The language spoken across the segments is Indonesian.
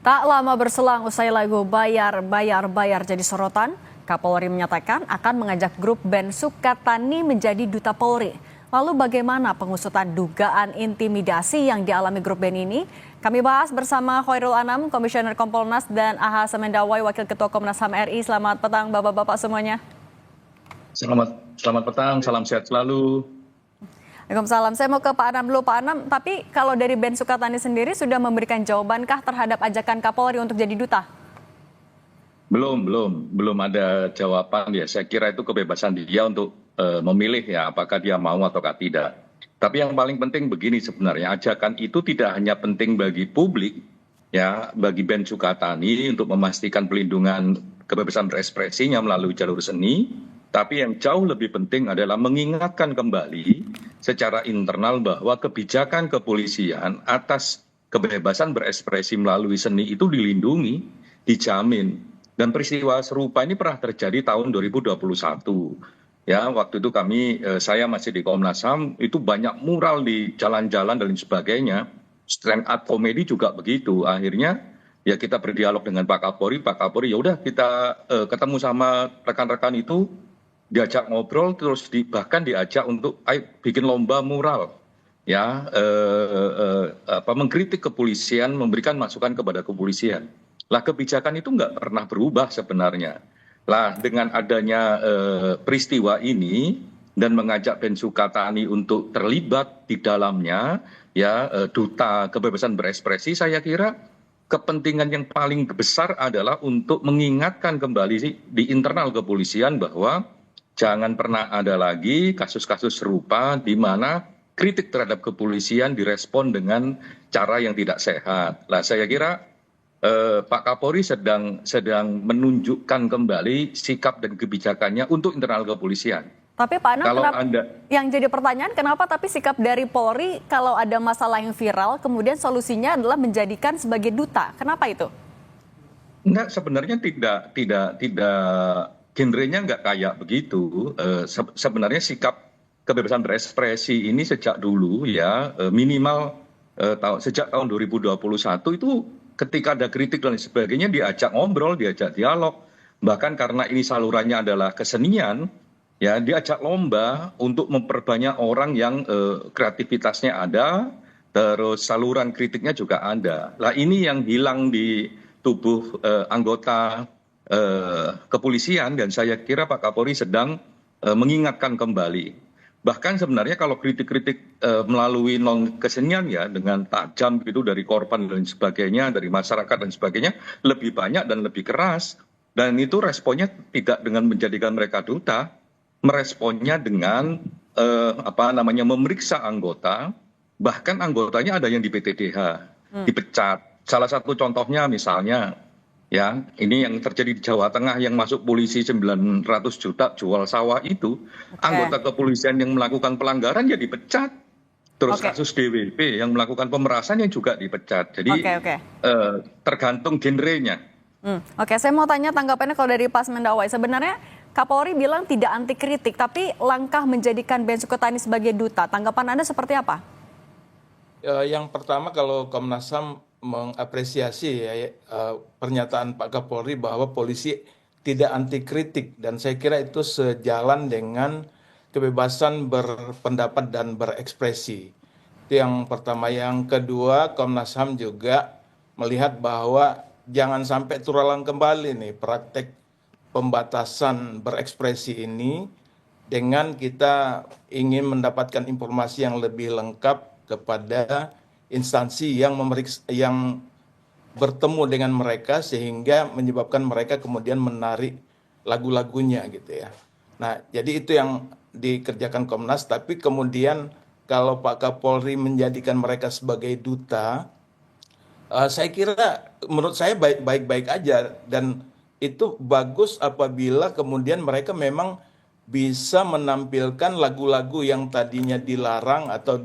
Tak lama berselang usai lagu Bayar, Bayar, Bayar jadi sorotan, Kapolri menyatakan akan mengajak grup band Sukatani menjadi duta Polri. Lalu bagaimana pengusutan dugaan intimidasi yang dialami grup band ini? Kami bahas bersama Khairul Anam, Komisioner Kompolnas, dan Aha Semendawai, Wakil Ketua Komnas HAM RI. Selamat petang Bapak-Bapak semuanya. Selamat petang, salam sehat selalu. Waalaikumsalam. Saya mau ke Pak Anam dulu, Pak Anam. Tapi kalau dari band Sukatani sendiri sudah memberikan jawabankah terhadap ajakan Kapolri untuk jadi duta? Belum ada jawaban ya. Saya kira itu kebebasan dia untuk memilih ya apakah dia mau ataukah tidak. Tapi yang paling penting begini sebenarnya, ajakan itu tidak hanya penting bagi publik ya, bagi band Sukatani untuk memastikan pelindungan kebebasan berekspresinya melalui jalur seni, tapi yang jauh lebih penting adalah mengingatkan kembali secara internal bahwa kebijakan kepolisian atas kebebasan berekspresi melalui seni itu dilindungi, dijamin. Dan peristiwa serupa ini pernah terjadi tahun 2021. Ya, waktu itu saya masih di Komnas HAM, itu banyak mural di jalan-jalan dan lain sebagainya. Stand up komedi juga begitu. Akhirnya ya kita berdialog dengan Pak Kapolri ya udah kita ketemu sama rekan-rekan itu, diajak ngobrol, terus bahkan diajak untuk bikin lomba mural, ya mengkritik kepolisian, memberikan masukan kepada kepolisian. Lah kebijakan itu nggak pernah berubah sebenarnya. Lah dengan adanya peristiwa ini dan mengajak band Sukatani untuk terlibat di dalamnya, ya duta kebebasan berekspresi, saya kira kepentingan yang paling besar adalah untuk mengingatkan kembali di internal kepolisian bahwa jangan pernah ada lagi kasus-kasus serupa di mana kritik terhadap kepolisian direspon dengan cara yang tidak sehat. Nah, saya kira Pak Kapolri sedang menunjukkan kembali sikap dan kebijakannya untuk internal kepolisian. Tapi Pak Anam, yang jadi pertanyaan kenapa tapi sikap dari Polri kalau ada masalah yang viral kemudian solusinya adalah menjadikan sebagai duta. Kenapa itu? Enggak, sebenarnya tidak genrenya nggak kayak begitu. Sebenarnya sikap kebebasan berekspresi ini sejak dulu ya minimal sejak tahun 2021 itu ketika ada kritik dan sebagainya diajak ngobrol, diajak dialog. Bahkan karena ini salurannya adalah kesenian, ya diajak lomba untuk memperbanyak orang yang kreativitasnya ada, terus saluran kritiknya juga ada. Lah ini yang hilang di tubuh anggota kepolisian, dan saya kira Pak Kapolri sedang mengingatkan kembali. Bahkan sebenarnya kalau kritik-kritik melalui non kesenian ya dengan tajam gitu dari korban dan sebagainya, dari masyarakat dan sebagainya, lebih banyak dan lebih keras. Dan itu responnya tidak dengan menjadikan mereka duta, meresponnya dengan memeriksa anggota, bahkan anggotanya ada yang di PTDH, dipecat. Salah satu contohnya misalnya, ya ini yang terjadi di Jawa Tengah yang masuk polisi 900 juta jual sawah itu, anggota kepolisian yang melakukan pelanggaran ya dipecat. Terus kasus DWP yang melakukan pemerasan yang juga dipecat. Jadi tergantung genrenya. Oke, saya mau tanya tanggapannya kalau dari Pak Semendawai. Sebenarnya Kapolri bilang tidak anti kritik, tapi langkah menjadikan band Sukatani sebagai duta. Tanggapan Anda seperti apa? Yang pertama, kalau Komnas HAM mengapresiasi pernyataan Pak Kapolri bahwa polisi tidak anti kritik, dan saya kira itu sejalan dengan kebebasan berpendapat dan berekspresi. Itu yang pertama. Yang kedua, Komnas HAM juga melihat bahwa jangan sampai terulang kembali nih praktek pembatasan berekspresi ini dengan kita ingin mendapatkan informasi yang lebih lengkap kepada instansi yang bertemu dengan mereka sehingga menyebabkan mereka kemudian menarik lagu-lagunya gitu ya. Nah, jadi itu yang dikerjakan Komnas, tapi kemudian kalau Pak Kapolri menjadikan mereka sebagai duta, saya kira menurut saya baik-baik aja, dan itu bagus apabila kemudian mereka memang bisa menampilkan lagu-lagu yang tadinya dilarang atau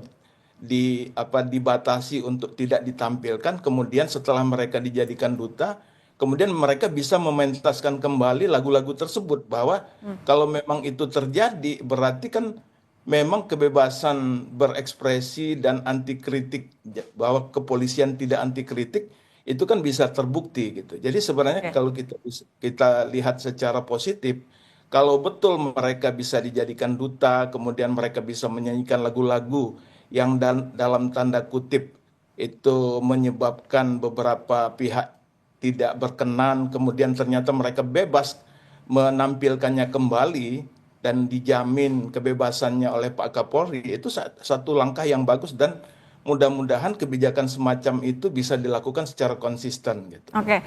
dibatasi untuk tidak ditampilkan, kemudian setelah mereka dijadikan duta, kemudian mereka bisa mementaskan kembali lagu-lagu tersebut. Bahwa kalau memang itu terjadi, berarti kan memang kebebasan berekspresi dan anti kritik, bahwa kepolisian tidak anti kritik, itu kan bisa terbukti gitu. Jadi sebenarnya Oke. kalau kita lihat secara positif, kalau betul mereka bisa dijadikan duta, kemudian mereka bisa menyanyikan lagu-lagu yang dalam tanda kutip itu menyebabkan beberapa pihak tidak berkenan, kemudian ternyata mereka bebas menampilkannya kembali dan dijamin kebebasannya oleh Pak Kapolri, itu satu langkah yang bagus dan mudah-mudahan kebijakan semacam itu bisa dilakukan secara konsisten gitu. Oke.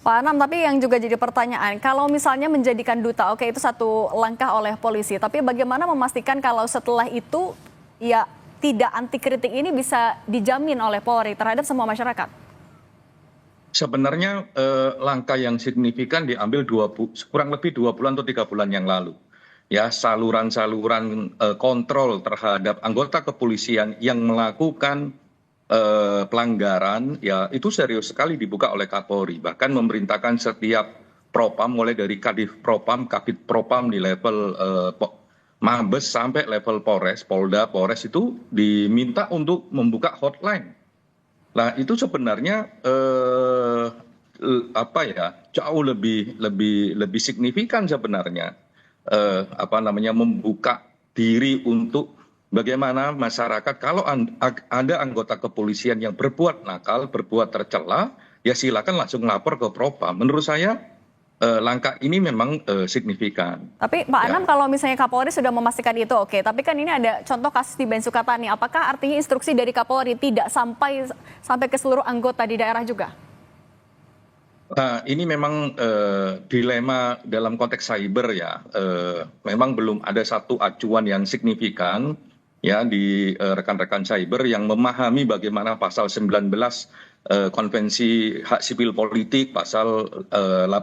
Pak Anam, tapi yang juga jadi pertanyaan, kalau misalnya menjadikan duta, oke itu satu langkah oleh polisi, tapi bagaimana memastikan kalau setelah itu ya tidak anti kritik ini bisa dijamin oleh Polri terhadap semua masyarakat? Sebenarnya langkah yang signifikan diambil kurang lebih 2 bulan atau 3 bulan yang lalu. Ya, saluran-saluran kontrol terhadap anggota kepolisian yang melakukan pelanggaran, ya itu serius sekali dibuka oleh Kapolri. Bahkan memerintahkan setiap propam, mulai dari kadif propam, kabid propam di level Mabes sampai level Polres, Polda, Polres itu diminta untuk membuka hotline. Nah, itu sebenarnya apa ya, jauh lebih signifikan sebenarnya, membuka diri untuk bagaimana masyarakat kalau ada anggota kepolisian yang berbuat nakal, berbuat tercela, ya silakan langsung lapor ke Propam. Menurut saya langkah ini memang signifikan. Tapi Pak Ya. Anam, kalau misalnya Kapolri sudah memastikan itu oke, tapi kan ini ada contoh kasus di Bensukatani, apakah artinya instruksi dari Kapolri tidak sampai ke seluruh anggota di daerah juga? Nah, ini memang dilema dalam konteks cyber ya. Memang belum ada satu acuan yang signifikan ya di rekan-rekan cyber yang memahami bagaimana pasal 19 Konvensi Hak Sipil Politik, pasal 18,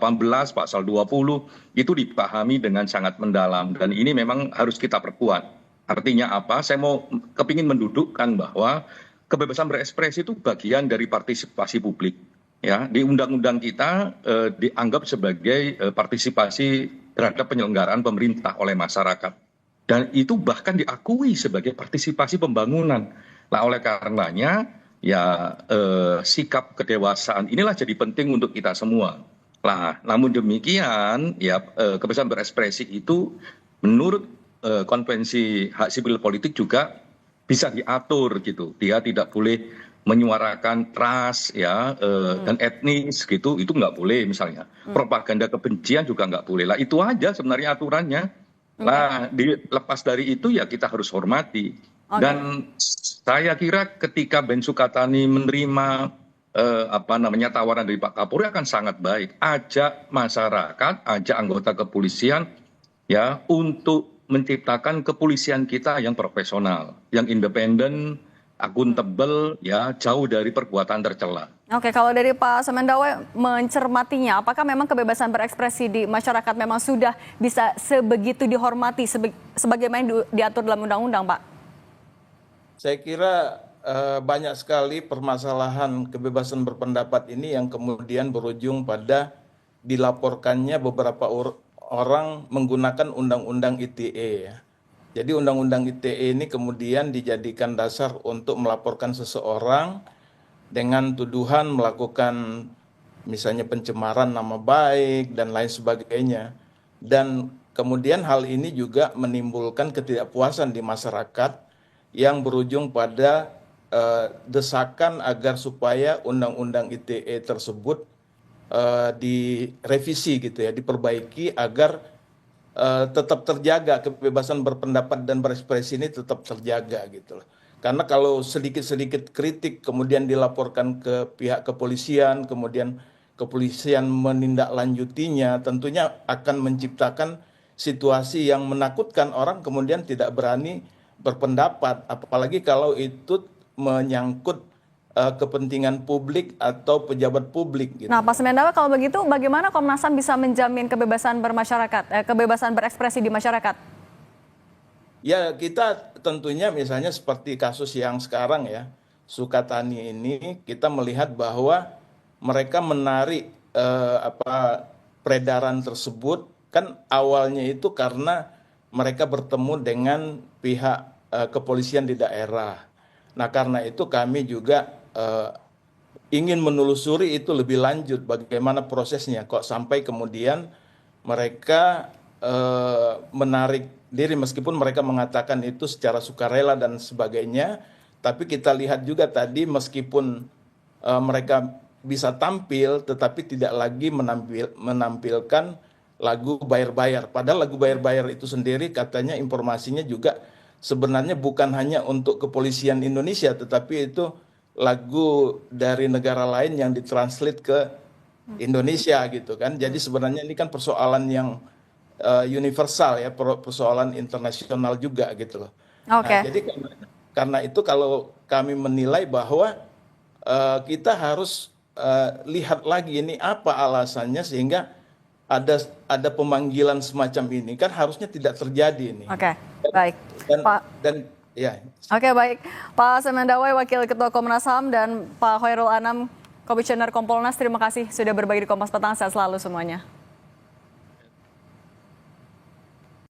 pasal 20 itu dipahami dengan sangat mendalam dan ini memang harus kita perkuat. Artinya apa? Saya mau kepingin mendudukkan bahwa kebebasan berekspresi itu bagian dari partisipasi publik. Ya, di undang-undang kita dianggap sebagai partisipasi terhadap penyelenggaraan pemerintah oleh masyarakat. Dan itu bahkan diakui sebagai partisipasi pembangunan. Nah, oleh karenanya, ya sikap kedewasaan inilah jadi penting untuk kita semua. Nah, namun demikian, ya kebebasan berekspresi itu menurut Konvensi Hak Sipil Politik juga bisa diatur gitu. Dia tidak boleh menyuarakan ras ya dan etnis gitu, itu nggak boleh misalnya. Propaganda kebencian juga nggak boleh. Lah itu aja sebenarnya aturannya. Nah, lepas dari itu ya kita harus hormati. Dan saya kira ketika Bensukatani menerima tawaran dari Pak Kapolri akan sangat baik. Ajak masyarakat, ajak anggota kepolisian ya untuk menciptakan kepolisian kita yang profesional, yang independen, akuntabel, ya jauh dari perbuatan tercela. Oke, kalau dari Pak Semendawe mencermatinya, apakah memang kebebasan berekspresi di masyarakat memang sudah bisa sebegitu dihormati sebagaimana diatur dalam undang-undang, Pak? Saya kira banyak sekali permasalahan kebebasan berpendapat ini yang kemudian berujung pada dilaporkannya beberapa orang menggunakan undang-undang ITE ya. Jadi undang-undang ITE ini kemudian dijadikan dasar untuk melaporkan seseorang dengan tuduhan melakukan misalnya pencemaran nama baik dan lain sebagainya. Dan kemudian hal ini juga menimbulkan ketidakpuasan di masyarakat yang berujung pada desakan agar supaya undang-undang ITE tersebut direvisi gitu ya, diperbaiki agar tetap terjaga kebebasan berpendapat dan berekspresi ini tetap terjaga gitu loh. Karena kalau sedikit-sedikit kritik kemudian dilaporkan ke pihak kepolisian, kemudian kepolisian menindaklanjutinya, tentunya akan menciptakan situasi yang menakutkan orang kemudian tidak berani berpendapat, apalagi kalau itu menyangkut kepentingan publik atau pejabat publik gitu. Nah, Pak Semendawa, kalau begitu bagaimana Komnas HAM bisa menjamin kebebasan bermasyarakat, kebebasan berekspresi di masyarakat? Ya, kita tentunya misalnya seperti kasus yang sekarang ya, Sukatani ini kita melihat bahwa mereka menarik peredaran tersebut kan awalnya itu karena mereka bertemu dengan pihak kepolisian di daerah. Nah, karena itu kami juga ingin menelusuri itu lebih lanjut bagaimana prosesnya kok sampai kemudian mereka menarik diri meskipun mereka mengatakan itu secara sukarela dan sebagainya, tapi kita lihat juga tadi meskipun mereka bisa tampil tetapi tidak lagi menampilkan lagu bayar-bayar. Padahal lagu bayar-bayar itu sendiri katanya informasinya juga sebenarnya bukan hanya untuk kepolisian Indonesia, tetapi itu lagu dari negara lain yang ditranslate ke Indonesia gitu kan. Jadi sebenarnya ini kan persoalan yang universal ya, persoalan internasional juga gitu loh. Oke. Nah, jadi karena itu kalau kami menilai bahwa kita harus lihat lagi ini apa alasannya sehingga ada pemanggilan semacam ini kan harusnya tidak terjadi ini. Oke, baik. Pak. Dan ya. Oke, baik. Pak Semendawai, Wakil Ketua Komnas HAM, dan Pak Khairul Anam, Komisioner Kompolnas, terima kasih sudah berbagi di Kompas Petang. Sehat selalu semuanya.